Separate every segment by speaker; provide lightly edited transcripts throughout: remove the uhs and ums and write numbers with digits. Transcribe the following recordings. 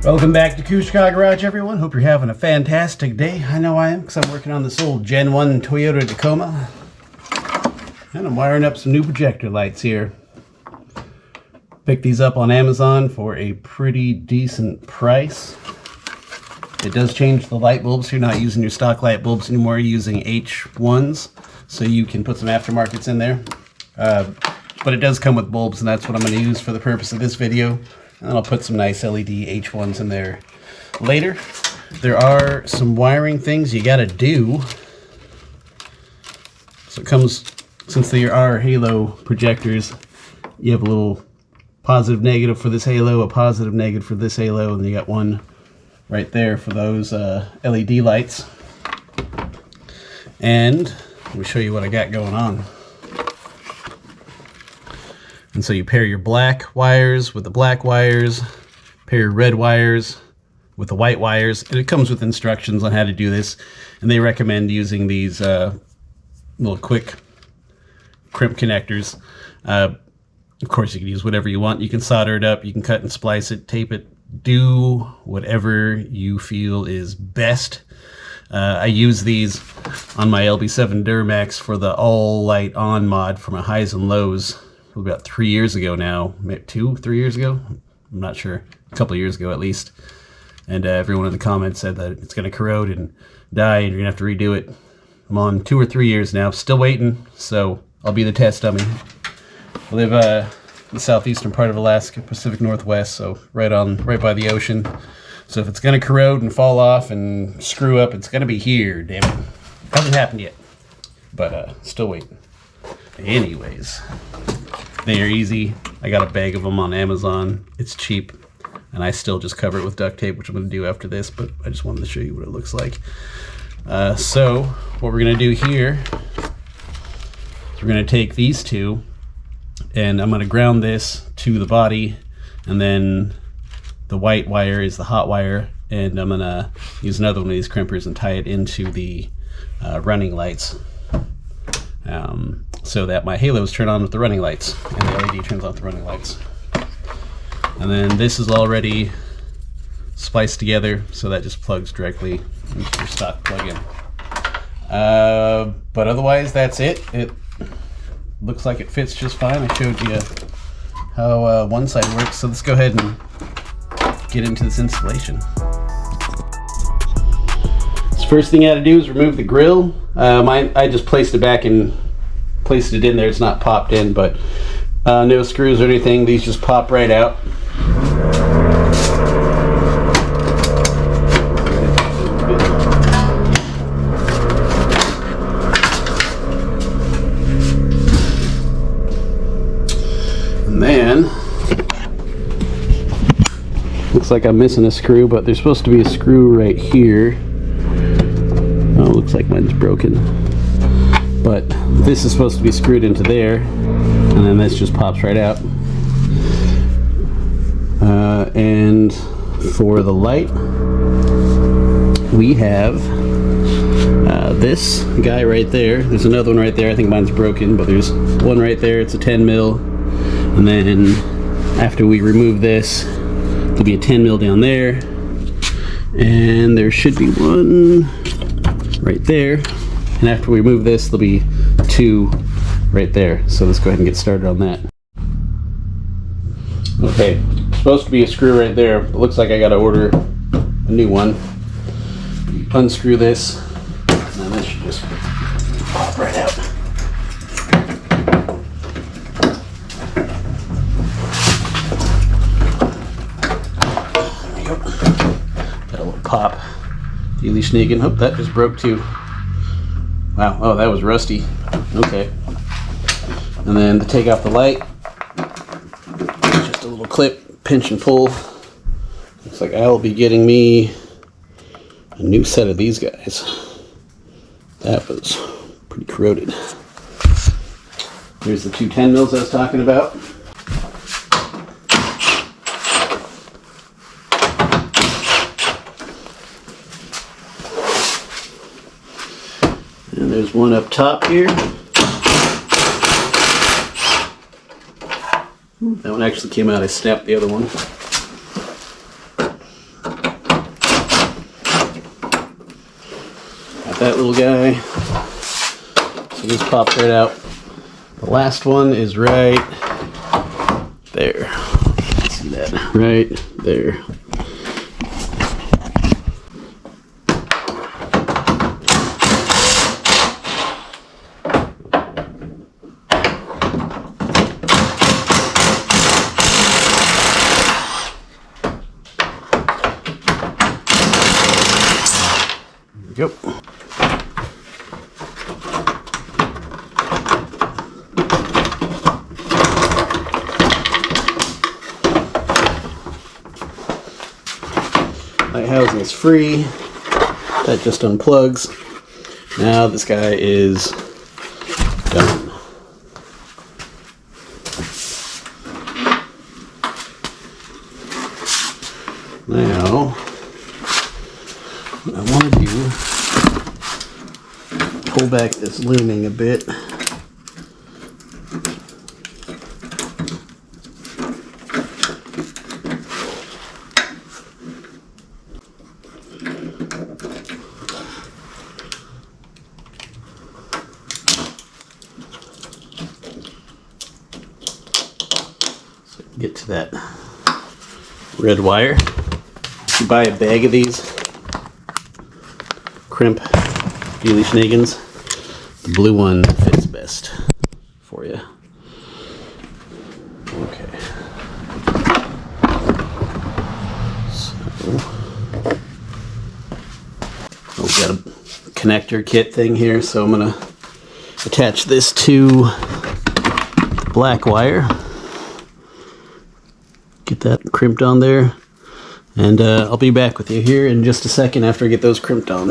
Speaker 1: Welcome back to Kushka Garage, everyone. Hope you're having a fantastic day. I know I am, because I'm working on this old Gen 1 Toyota Tacoma. And I'm wiring up some new projector lights here. Picked these up on Amazon for a pretty decent price. It does change the light bulbs. You're not using your stock light bulbs anymore. You're using H1s, so you can put some aftermarkets in there. But it does come with bulbs, and that's what I'm going to use for the purpose of this video. And then I'll put some nice LED H1s in there later. There are some wiring things you got to do. So it comes, since they are halo projectors, you have a little positive negative for this halo, a positive negative for this halo, and then you got one right there for those LED lights. And let me show you what I got going on. And so you pair your black wires with the black wires, pair your red wires with the white wires, and it comes with instructions on how to do this. And they recommend using these little quick crimp connectors. Of course, you can use whatever you want. You can solder it up, you can cut and splice it, tape it, do whatever you feel is best. I use these on my LB7 Duramax for the all light on mod for my highs and lows. About 3 years ago now, maybe 3 years ago, I'm not sure, a couple of years ago at least. And everyone in the comments said that it's going to corrode and die and you're going to have to redo it. I'm on 2 or 3 years now, still waiting, so I'll be the test dummy. I live in the southeastern part of Alaska, Pacific Northwest, so right by the ocean. So if it's going to corrode and fall off and screw up, it's going to be here, damn it. Hasn't happened yet, but still waiting. Anyways. They are easy. I got a bag of them on Amazon. It's cheap, and I still just cover it with duct tape, which I'm going to do after this, but I just wanted to show you what it looks like. So what we're going to do here is we're going to take these two, and I'm going to ground this to the body, and then the white wire is the hot wire, and I'm going to use another one of these crimpers and tie it into the running lights. So that my halos turn on with the running lights and the LED turns on with the running lights. And then this is already spliced together, so that just plugs directly into your stock plug-in. But otherwise, that's it. It looks like it fits just fine. I showed you how one side works, so let's go ahead and get into this installation. So first thing I got to do is remove the grill. I just placed it back and placed it in there. It's not popped in, but no screws or anything. These just pop right out. And then looks like I'm missing a screw, but there's supposed to be a screw right here. Oh, looks like mine's broken. But this is supposed to be screwed into there, and then this just pops right out. And for the light, we have this guy right there. There's another one right there. I think mine's broken, but there's one right there. It's a 10 mil. And then after we remove this, there'll be a 10 mil down there. And there should be one right there. And after we remove this, there'll be two right there. So let's go ahead and get started on that. Okay, supposed to be a screw right there, but looks like I gotta order a new one. Unscrew this, and then this should just pop right out. There we go. Got a little pop. Dealy sneaking. Oh, that just broke too. Wow, oh, that was rusty. Okay. And then to take off the light, just a little clip, pinch and pull. Looks like I'll be getting me a new set of these guys. That was pretty corroded. Here's the two 10 mils I was talking about. And there's one up top here. That one actually came out. I snapped the other one. that little guy. So just popped right out. The last one is right there. See that? Right there. There we go. Light housing is free. That just unplugs. Now this guy is done. Now, what I want to do, pull back this looming a bit. Get to that red wire. If you buy a bag of these crimp Schneegans, the blue one fits best for you. Okay. So, we've got a connector kit thing here, so I'm gonna attach this to the black wire. Get that crimped on there, and I'll be back with you here in just a second after I get those crimped on.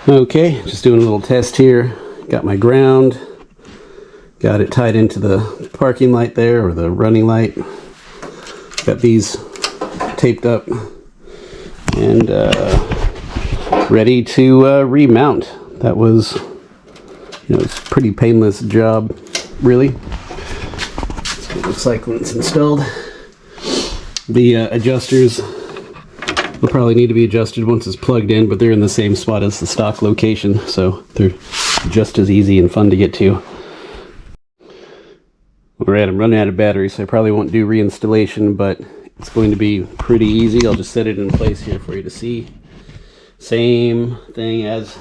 Speaker 1: Okay, just doing a little test here. Got my ground, got it tied into the parking light there, or the running light. Got these taped up and ready to remount. That was, it's a pretty painless job, really. It looks like when it's installed. The adjusters will probably need to be adjusted once it's plugged in, but they're in the same spot as the stock location, so they're just as easy and fun to get to. Alright, I'm running out of battery, so I probably won't do reinstallation, but it's going to be pretty easy. I'll just set it in place here for you to see. Same thing as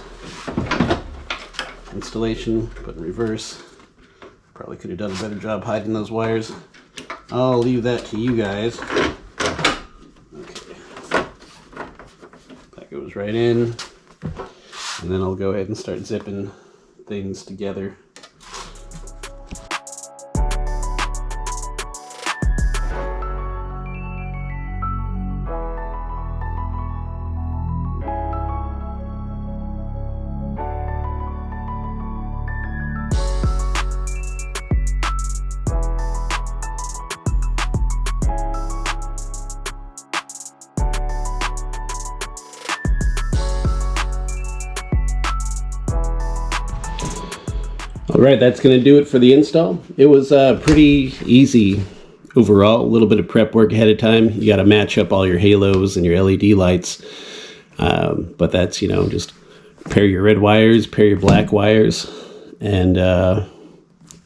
Speaker 1: installation, but in reverse. Probably could have done a better job hiding those wires. I'll leave that to you guys. Okay. That goes right in. And then I'll go ahead and start zipping things together. Alright, that's going to do it for the install. It was pretty easy overall. A little bit of prep work ahead of time. You got to match up all your halos and your LED lights. But that's, just pair your red wires, pair your black wires, and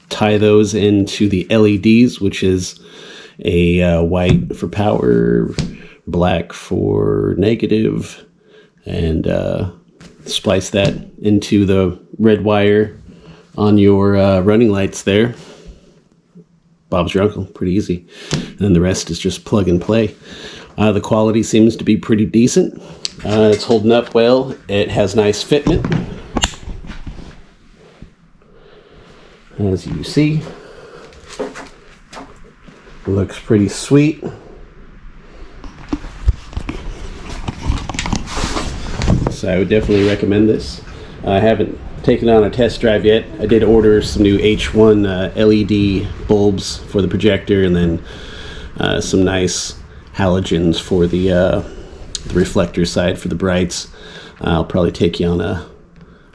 Speaker 1: tie those into the LEDs, which is a white for power, black for negative, and splice that into the red wire on your running lights there. Bob's your uncle, pretty easy. And then the rest is just plug and play. The quality seems to be pretty decent. It's holding up well. It has nice fitment, as you see. Looks pretty sweet. So I would definitely recommend this. I haven't taken on a test drive yet. I did order some new H1 LED bulbs for the projector, and then some nice halogens for the reflector side for the brights. I'll probably take you on a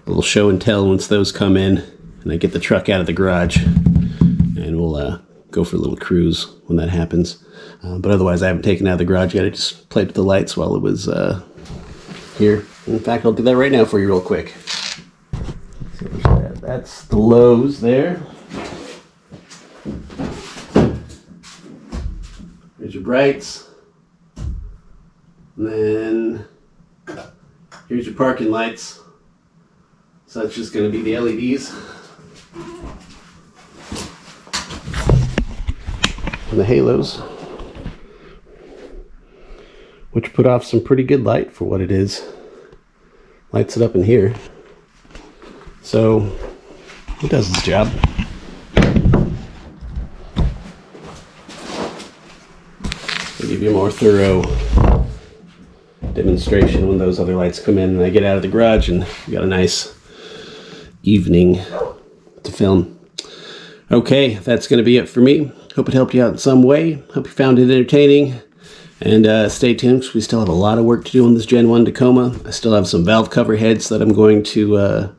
Speaker 1: little show and tell once those come in and I get the truck out of the garage, and we'll go for a little cruise when that happens. But otherwise, I haven't taken it out of the garage yet. I just played with the lights while it was here. In fact, I'll do that right now for you real quick. So that's the lows there. Here's your brights. And then here's your parking lights. So that's just going to be the LEDs. And the halos, which put off some pretty good light for what it is. Lights it up in here. So it does its job. I'll give you a more thorough demonstration when those other lights come in and I get out of the garage and we got a nice evening to film. Okay, that's going to be it for me. Hope it helped you out in some way. Hope you found it entertaining. And stay tuned, because we still have a lot of work to do on this Gen 1 Tacoma. I still have some valve cover heads that I'm going to,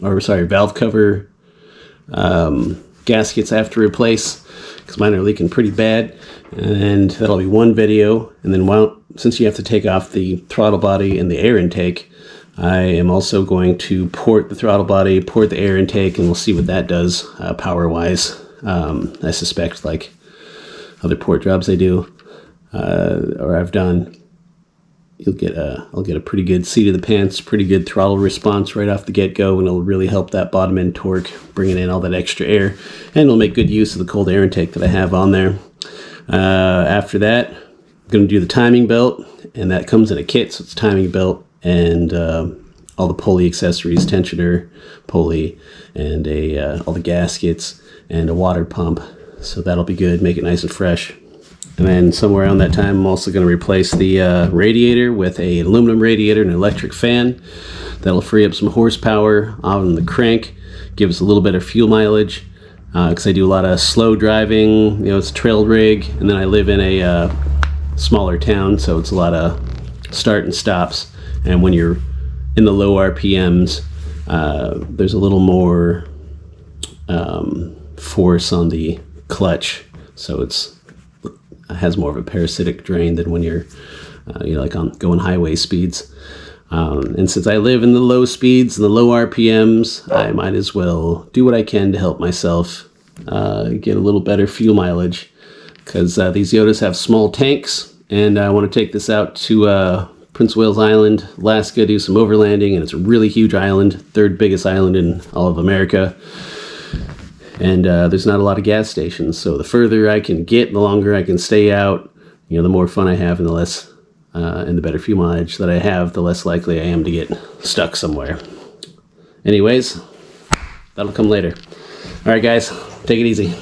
Speaker 1: valve cover gaskets I have to replace, because mine are leaking pretty bad. And that'll be one video. And then since you have to take off the throttle body and the air intake, I am also going to port the throttle body, port the air intake, and we'll see what that does power-wise. I suspect, like other port jobs I do, or I've done, I'll get a pretty good seat of the pants, pretty good throttle response right off the get-go, and it'll really help that bottom end torque, bringing in all that extra air, and it'll make good use of the cold air intake that I have on there. After that, I'm going to do the timing belt, and that comes in a kit, so it's timing belt and all the pulley accessories, tensioner, pulley, and all the gaskets, and a water pump. So that'll be good, make it nice and fresh. And then somewhere around that time, I'm also going to replace the radiator with an aluminum radiator and an electric fan. That'll free up some horsepower on the crank, give us a little bit of fuel mileage, because I do a lot of slow driving. You know, it's a trail rig, and then I live in a smaller town, so it's a lot of start and stops. And when you're in the low RPMs, there's a little more force on the clutch, so it has more of a parasitic drain than when you're like going highway speeds. And since I live in the low speeds and the low RPMs, I might as well do what I can to help myself get a little better fuel mileage, because these Yodas have small tanks, and I want to take this out to Prince of Wales Island, Alaska, do some overlanding, and it's a really huge island, third biggest island in all of America. And there's not a lot of gas stations, so the further I can get, the longer I can stay out, the more fun I have, and the less, and the better fuel mileage that I have, the less likely I am to get stuck somewhere. Anyways, that'll come later. All right, guys, take it easy.